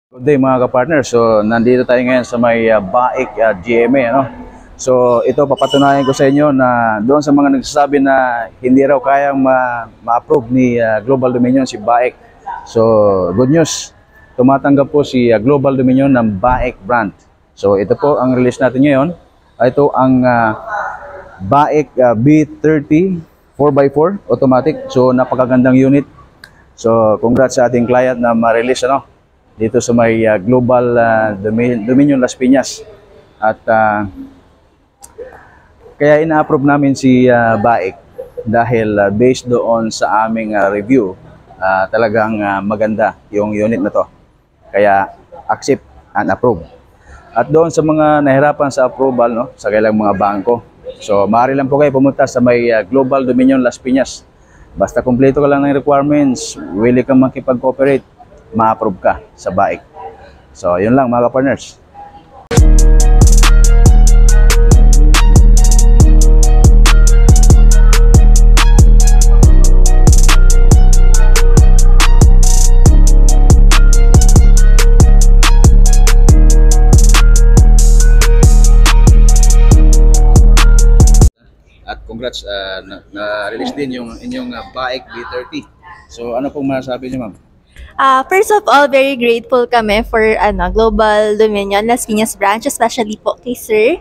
Good day mga kapartner. So nandito tayo ngayon sa may Baik GMA, ano? So ito papatunayan ko sa inyo na doon sa mga nagsasabi na hindi raw kayang ma-approve ni Global Dominion si Baik. So good news. Tumatanggap po si Global Dominion ng Baik brand. So ito po ang release natin ngayon. Ito ang Baik B30 4x4 automatic. So napakagandang unit. So congrats sa ating client na ma-release, ano? Dito sa may Global Dominion Las Piñas. At kaya ina-approve namin si Baik dahil based doon sa aming review, talagang maganda yung unit na to. Kaya accept and approve. At doon sa mga nahirapan sa approval, no, sa kailang mga bangko. So maaari lang po kayo pumunta sa may Global Dominion Las Piñas. Basta kumpleto ka lang ng requirements, willing kang makipag-cooperate, ma-approve ka sa Baik. So, yun lang mga partners. At congrats, na-release din yung inyong Baik B30. So, ano pong masasabi niyo, ma'am? First of all, very grateful kami for Global Dominion Las Piñas branch, especially po kay Sir.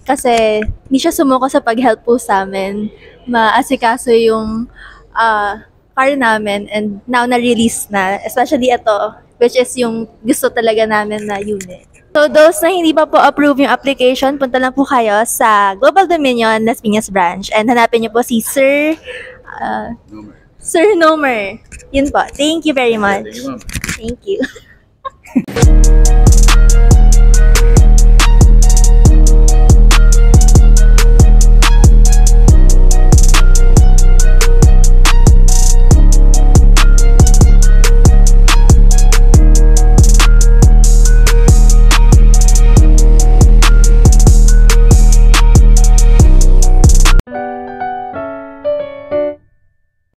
Kasi hindi siya sumuko sa pag-help po sa amin. Maasikaso yung car namin and now na-release na. Especially ito, which is yung gusto talaga namin na unit. So those na hindi pa po approve yung application, punta lang po kayo sa Global Dominion Las Piñas branch and hanapin niyo po si Sir Sir Nomer. Yun po. Thank you very much. Thank you, ma'am. Thank you.